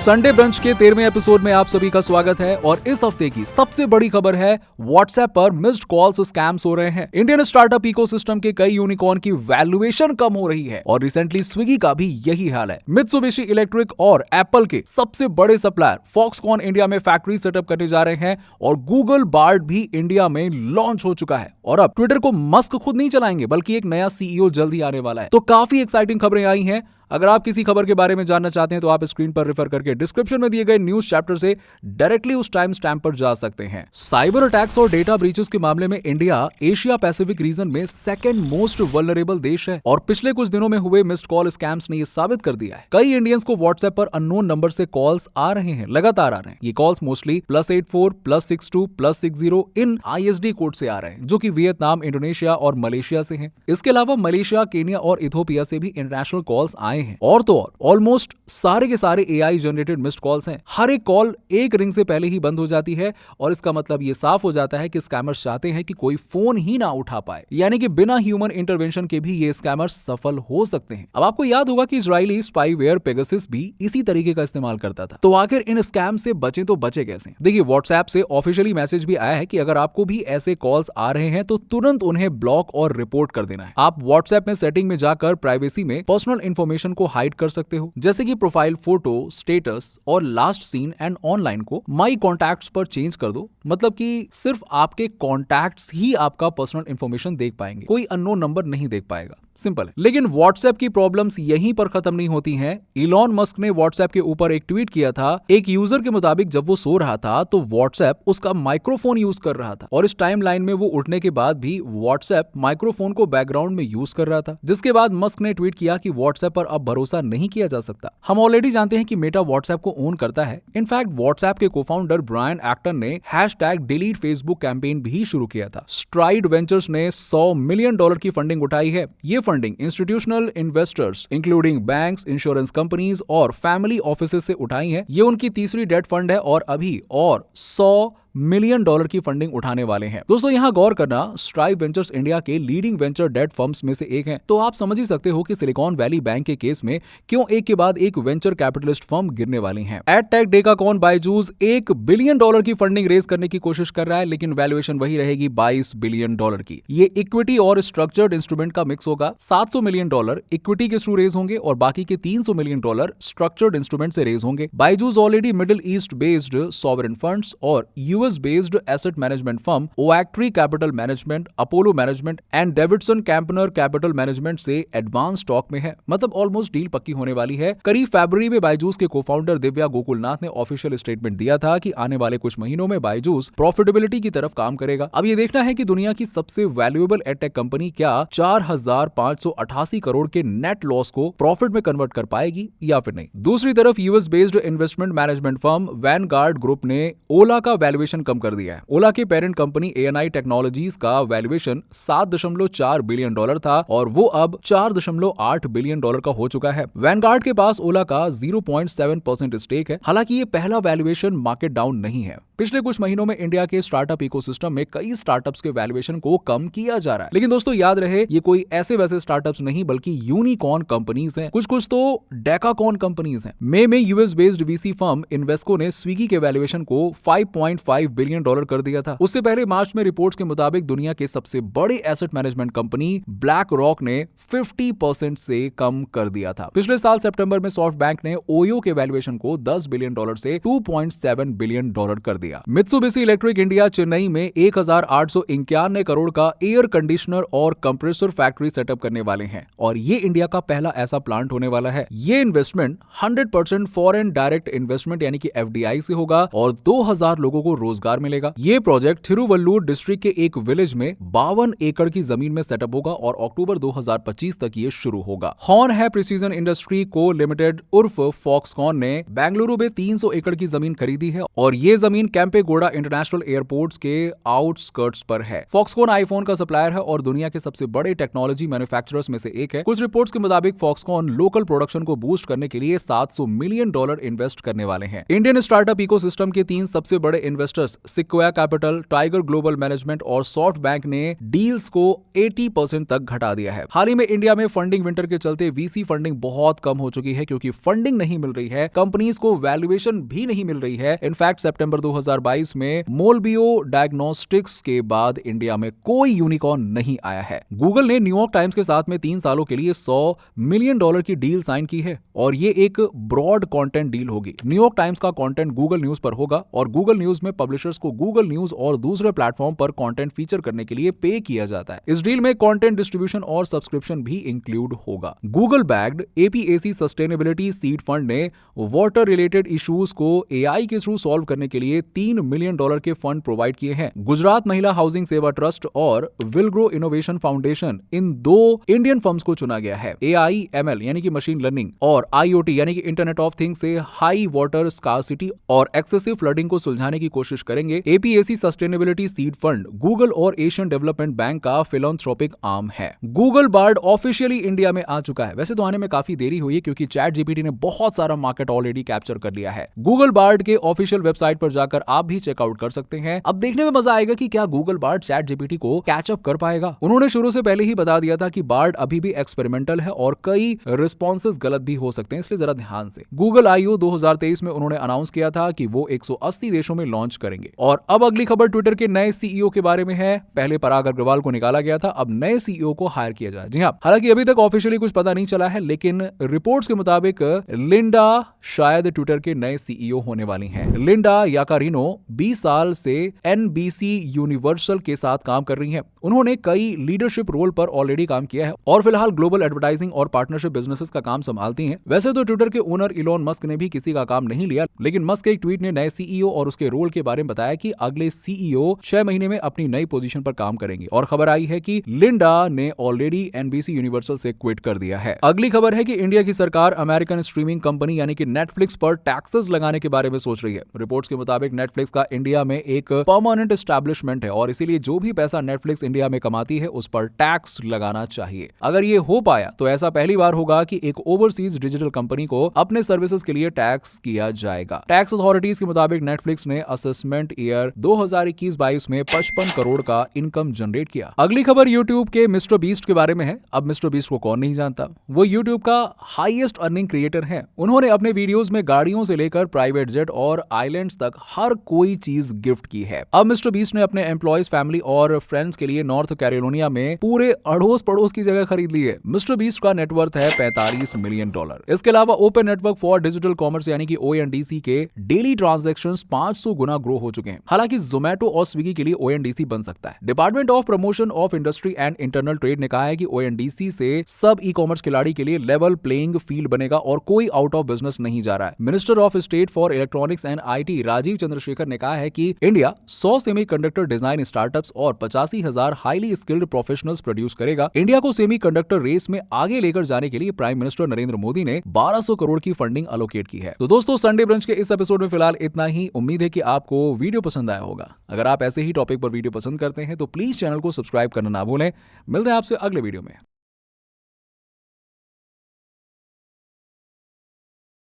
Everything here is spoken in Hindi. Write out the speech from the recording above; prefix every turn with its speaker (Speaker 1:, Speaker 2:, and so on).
Speaker 1: संडे ब्रंच के 13वें एपिसोड में आप सभी का स्वागत है और इस हफ्ते की सबसे बड़ी खबर है व्हाट्सएप पर मिस्ड कॉल्स स्कैम्स हो रहे हैं। इंडियन स्टार्टअप इकोसिस्टम के कई यूनिकॉर्न की वैल्यूएशन कम हो रही है और रिसेंटली स्विगी का भी यही हाल है। मित्सुबिशी इलेक्ट्रिक और एप्पल के सबसे बड़े सप्लायर फॉक्सकॉन इंडिया में फैक्ट्री सेटअप करने जा रहे हैं और गूगल बार्ड भी इंडिया में लॉन्च हो चुका है और अब ट्विटर को मस्क खुद नहीं चलाएंगे बल्कि एक नया सीईओ जल्दी आने वाला है। तो काफी एक्साइटिंग खबरें आई हैं। अगर आप किसी खबर के बारे में जानना चाहते हैं तो आप स्क्रीन पर रेफर करके डिस्क्रिप्शन में दिए गए न्यूज चैप्टर से डायरेक्टली उस टाइम स्टैम्प पर जा सकते हैं। साइबर अटैक्स और डेटा ब्रीचेस के मामले में इंडिया एशिया पैसिफिक रीजन में सेकंड मोस्ट वल्नरेबल देश है और पिछले कुछ दिनों में हुए मिस्ड कॉल स्कैम्स ने यह साबित कर दिया है। कई इंडियंस को व्हाट्सएप पर अननोन नंबर से कॉल्स आ रहे हैं, लगातार आ रहे हैं। ये कॉल्स मोस्टली +84 +62 +60 इन ISD कोड से आ रहे हैं जो कि वियतनाम, इंडोनेशिया और मलेशिया से हैं। इसके अलावा मलेशिया, केन्या और इथोपिया से भी इंटरनेशनल कॉल्स आए हैं। और तो और ऑलमोस्ट सारे के सारे AI जनरेटेड मिस्ड कॉल्स हैं। हर एक कॉल एक रिंग से पहले ही बंद हो जाती है और इसका मतलब ये साफ हो जाता है कि स्कैमर्स चाहते हैं कि कोई फोन ही ना उठा पाए, यानी कि बिना ह्यूमन इंटरवेंशन के भी ये स्कैमर्स सफल हो सकते हैं। अब आपको याद होगा कि इजरायली स्पाईवेयर पेगासस भी इसी तरीके का इस्तेमाल करता था। तो आखिर इन स्कैम से बचे तो बचे कैसे? देखिए, व्हाट्सएप से ऑफिशियली मैसेज भी आया है कि अगर आपको भी ऐसे कॉल्स आ रहे हैं तो तुरंत उन्हें ब्लॉक और रिपोर्ट कर देना है। आप व्हाट्सएप में सेटिंग में जाकर प्राइवेसी में पर्सनल इंफॉर्मेशन को हाइड कर सकते हो, जैसे कि प्रोफाइल फोटो, स्टेटस और लास्ट सीन एंड ऑनलाइन को माई कॉन्टैक्ट्स पर चेंज कर दो। मतलब कि सिर्फ आपके कॉन्टैक्ट्स ही आपका पर्सनल इंफॉर्मेशन देख पाएंगे, कोई अननोन नंबर नहीं देख पाएगा। सिंपल है। लेकिन व्हाट्सएप की प्रॉब्लम्स यहीं पर खत्म नहीं होती हैं। इलॉन मस्क ने व्हाट्सएप के ऊपर एक ट्वीट किया था। एक यूजर के मुताबिक जब वो सो रहा था तो व्हाट्सएप उसका माइक्रोफोन यूज कर रहा था और इस टाइमलाइन में वो उठने के बाद भी व्हाट्सएप माइक्रोफोन को बैकग्राउंड में यूज कर रहा था, जिसके बाद मस्क ने ट्वीट किया कि व्हाट्सएप पर अब भरोसा नहीं किया जा सकता। हम ऑलरेडी जानते हैं कि मेटा व्हाट्सएप को ओन करता है। इनफैक्ट व्हाट्सएप के कोफाउंडर ब्रायन एक्टन ने #डिलीट फेसबुक कैंपेन भी शुरू किया था। स्ट्राइड वेंचर्स ने $100 मिलियन की फंडिंग उठाई है। ये funding institutional investors including banks, insurance companies और फैमिली ऑफिसेज से उठाई है। ये उनकी तीसरी डेट फंड है और अभी और $100 मिलियन की फंडिंग उठाने वाले हैं। दोस्तों, यहां गौर करना, स्ट्राइड वेंचर्स इंडिया के लीडिंग वेंचर डेट फर्म्स में से एक हैं। तो आप समझ ही सकते हो कि सिलिकॉन वैली बैंक के केस में क्यों एक के बाद एक वेंचर कैपिटलिस्ट फर्म गिरने वाली हैं। एडटेक डेकाकॉन बायजूस $1 बिलियन की फंडिंग रेज करने की कोशिश कर रहा है, लेकिन वैल्यूएशन वही रहेगी $22 बिलियन की। ये इक्विटी और स्ट्रक्चर्ड इंस्ट्रूमेंट का मिक्स होगा। $700 मिलियन इक्विटी के थ्रू रेज होंगे और बाकी के $300 मिलियन स्ट्रक्चर्ड इंस्ट्रूमेंट से रेज होंगे। Byju's already middle east based sovereign funds और US based asset management firm Oaktree capital management, Apollo management and Davidson Kempner capital management से एडवांस स्टॉक में है। मतलब ऑलमोस्ट डील पक्की होने वाली है। करीब फरवरी में बायजूस के कोफाउंडर दिव्या गोकुलनाथ ने ऑफिशियल स्टेटमेंट दिया था कि आने वाले कुछ महीनों में बायजूस प्रॉफिटेबिलिटी की तरफ काम करेगा। अब ये देखना है कि दुनिया की सबसे वैल्यूएबल एडटेक कंपनी क्या 4,588 करोड़ के नेट लॉस को प्रॉफिट में कन्वर्ट कर पाएगी या फिर नहीं। दूसरी तरफ US based investment management firm Vanguard group ने ओला का वैल्यूएशन कम कर दिया है। ओला के पेरेंट कंपनी ANI टेक्नोलॉजीज का वैल्यूएशन $7.4 बिलियन था और वो अब $4.8 बिलियन का हो चुका है। वैनगार्ड के पास ओला का 0.7% स्टेक है। हालांकि ये पहला वैल्यूएशन मार्केट डाउन नहीं है। पिछले कुछ महीनों में इंडिया के स्टार्टअप इकोसिस्टम में कई स्टार्टअप्स के वैल्यूएशन को कम किया जा रहा है। लेकिन दोस्तों, याद रहे, ये कोई ऐसे वैसे स्टार्टअप्स नहीं बल्कि यूनिकॉर्न कंपनीज हैं। कुछ तो डेकाकॉन कंपनीज हैं। मई में US based VC firm Invesco ने स्विगी के वैल्यूएशन को $5.5 बिलियन कर दिया था। उससे पहले मार्च में रिपोर्ट्स के मुताबिक दुनिया के सबसे बड़े asset management company black rock ने 50% से कम कर दिया था। पिछले साल सितंबर में सॉफ्ट बैंक ने ओयो के वैल्यूएशन को $10 बिलियन से $2.7 बिलियन कर दिया। मित्सुबिशी इलेक्ट्रिक इंडिया चेन्नई में 1,891 करोड़ का एयर कंडीशनर और कंप्रेसर फैक्ट्री सेटअप करने वाले हैं और ये इंडिया का पहला ऐसा प्लांट होने वाला है। ये इन्वेस्टमेंट 100% फॉरेन डायरेक्ट इन्वेस्टमेंट यानी कि FDI से होगा और 2,000 लोगों को रोजगार मिलेगा। ये प्रोजेक्ट थिरुवल्लुर डिस्ट्रिक्ट के एक विलेज में 52 एकड़ की जमीन में सेटअप होगा और अक्टूबर 2025 तक ये शुरू होगा। हॉर्न है प्रिसीजन इंडस्ट्री को लिमिटेड उर्फ फॉक्सकॉन ने बेंगलुरु में 300 एकड़ की जमीन खरीदी है और ये जमीन कैंपेगौड़ा इंटरनेशनल एयरपोर्ट्स के आउटस्कर्ट्स पर है। फॉक्सकॉन आईफोन का सप्लायर है और दुनिया के सबसे बड़े टेक्नोलॉजी मैन्युफैक्चरर्स में से एक है। कुछ रिपोर्ट्स के मुताबिक फॉक्सकॉन लोकल प्रोडक्शन को बूस्ट करने के लिए $700 मिलियन इन्वेस्ट करने वाले हैं। इंडियन स्टार्टअप इकोसिस्टम के 3 सबसे बड़े investor investors Sequoia capital, tiger global management और सॉफ्ट बैंक ने डील्स को 80% तक घटा दिया है। हाल ही में इंडिया में फंडिंग विंटर के चलते वीसी फंडिंग बहुत कम हो चुकी है, क्योंकि फंडिंग नहीं मिल रही है, कंपनीज को वैल्यूएशन भी नहीं मिल रही है। इनफैक्ट सितंबर 2022 में मोलबियो डायग्नोस्टिक्स के बाद इंडिया में कोई यूनिकॉर्न नहीं आया है। गूगल ने न्यूयॉर्क टाइम्स के साथ में 3 सालों के लिए $100 मिलियन की डील साइन की है और ये एक ब्रॉड कंटेंट डील होगी। न्यूयॉर्क टाइम्स का कंटेंट गूगल न्यूज पर होगा और गूगल न्यूज में पब्लिशर्स को गूगल न्यूज और दूसरे प्लेटफॉर्म पर कंटेंट फीचर करने के लिए पे किया जाता है। इस डील में कंटेंट डिस्ट्रीब्यूशन और सब्सक्रिप्शन भी इंक्लूड होगा। Google backed APAC sustainability seed fund ने वाटर रिलेटेड इश्यूज को एआई के थ्रू सॉल्व करने के लिए $3 मिलियन के फंड प्रोवाइड किए हैं। गुजरात महिला हाउसिंग सेवा ट्रस्ट और विलग्रो इनोवेशन फाउंडेशन, इन 2 इंडियन फर्म्स को चुना गया है। एआई एमएल यानी कि मशीन लर्निंग और आईओटी यानी कि इंटरनेट ऑफ थिंग्स से हाई वाटर स्कार्सिटी और एक्सेसिव फ्लडिंग को सुलझाने की कोशिश करेंगे। APAC sustainability seed fund Google और एशियन डेवलपमेंट बैंक का फिलैंथ्रोपिक आर्म है। गूगल बार्ड ऑफिशियली इंडिया में आ चुका है। वैसे तो आने में काफी देरी हुई है, क्योंकि चैट जीपीटी ने बहुत सारा मार्केट ऑलरेडी कैप्चर कर लिया है। गूगल बार्ड के ऑफिशियल वेबसाइट पर जाकर आप भी चेकआउट कर सकते हैं। अब देखने में मजा आएगा कि क्या गूगल बार्ड चैट जीपीटी को कैचअप कर पाएगा। उन्होंने शुरू से पहले ही बता दिया था कि बार्ड अभी भी एक्सपेरिमेंटल है और कई रिस्पॉन्सेज गलत भी हो सकते हैं, इसलिए जरा ध्यान से। गूगल आईओ 2023 में उन्होंने अनाउंस किया था कि वो 180 देशों में लॉन्च करेंगे। और अब अगली खबर ट्विटर के नए सीईओ के बारे में है। पहले पराग अग्रवाल को निकाला गया था, अब नए सीईओ को हायर किया जाए। जी हाँ, हालांकि अभी तक ऑफिशियली कुछ पता नहीं चला है, लेकिन रिपोर्ट्स के मुताबिक लिंडा शायद ट्विटर के नए सीईओ होने वाली हैं। लिंडा याकारिनो 20 साल से एनबीसी यूनिवर्सल के साथ काम कर रही हैं। उन्होंने कई लीडरशिप रोल पर ऑलरेडी काम किया है और फिलहाल ग्लोबल एडवर्टाइजिंग और पार्टनरशिप बिजनेसेस का काम संभालती हैं। वैसे तो ट्विटर के ओनर इलोन मस्क ने भी किसी का काम नहीं लिया, लेकिन मस्क के एक ट्वीट ने नए सीईओ और उसके रोल के बारे में बताया कि अगले सीईओ 6 महीने में अपनी नई पोजीशन पर काम करेंगे। और खबर आई है कि लिंडा ने ऑलरेडी एनबीसी यूनिवर्सल से क्विट कर दिया है। अगली खबर है कि इंडिया की सरकार अमेरिकन स्ट्रीमिंग कंपनी यानी कि नेटफ्लिक्स पर टैक्सेस लगाने के बारे में सोच रही है। रिपोर्ट्स के मुताबिक नेटफ्लिक्स का इंडिया में एक परमानेंट एस्टैब्लिशमेंट है और इसीलिए जो भी पैसा नेटफ्लिक्स इंडिया में कमाती है उस पर टैक्स लगाना चाहिए। अगर ये हो पाया तो ऐसा पहली बार होगा कि एक ओवरसीज डिजिटल कंपनी को अपने सर्विसेज के लिए टैक्स किया जाएगा। टैक्स अथॉरिटीज के मुताबिक नेटफ्लिक्स ने असेसमेंट ईयर 2021-22 में 55 करोड़ का इनकम जनरेट किया। अगली खबर यूट्यूब के मिस्टर बीस्ट के बारे में है। अब मिस्टर बीस्ट को कौन नहीं जानता, वो यूट्यूब का हाईएस्ट अर्निंग क्रिएटर है। उन्होंने अपने वीडियोस में गाड़ियों से लेकर प्राइवेट जेट और आइलैंड्स तक हर कोई चीज गिफ्ट की है। अब मिस्टर बीस्ट ने अपने एम्प्लॉयज, फैमिली और फ्रेंड्स के लिए नॉर्थ कैरोलिना में पूरे अड़ोस पड़ोस की जगह खरीद ली है। मिस्टर बीस्ट का नेटवर्थ है $45 मिलियन। इसके अलावा open network for digital commerce यानी कि ओएनडीसी के डेली ट्रांजैक्शंस 500 गुना ग्रो हो चुके हैं। हालांकि जोमेटो और स्विगी के लिए ओएनडीसी बन सकता है। Department of promotion of industry and internal trade ने कहा है कि ओएनडीसी से सब ई कॉमर्स खिलाड़ी के लिए लेवल प्लेइंग फील्ड बनेगा और कोई आउट ऑफ बिजनेस नहीं जा रहा है। Minister of state for electronics and IT Rajeev Chandrasekhar ने कहा है कि इंडिया 100 सेमीकंडक्टर डिजाइन स्टार्टअप्स और 85,000 हाईली स्किल्ड प्रोफेशनल्स प्रोड्यूस करेगा। इंडिया को सेमीकंडक्टर रेस में आगे लेकर जाने के लिए प्राइम मिनिस्टर नरेंद्र मोदी ने 1200 करोड़ की फंडिंग अलोकेट की है। तो दोस्तों, संडे ब्रंच के इस एपिसोड में फिलहाल इतना ही। उम्मीद है कि आपको वीडियो पसंद आया होगा। अगर आप ऐसे ही टॉपिक पर वीडियो पसंद करते हैं तो प्लीज चैनल को सब्सक्राइब करना ना भूलें। मिलते हैं आपसे अगले वीडियो में।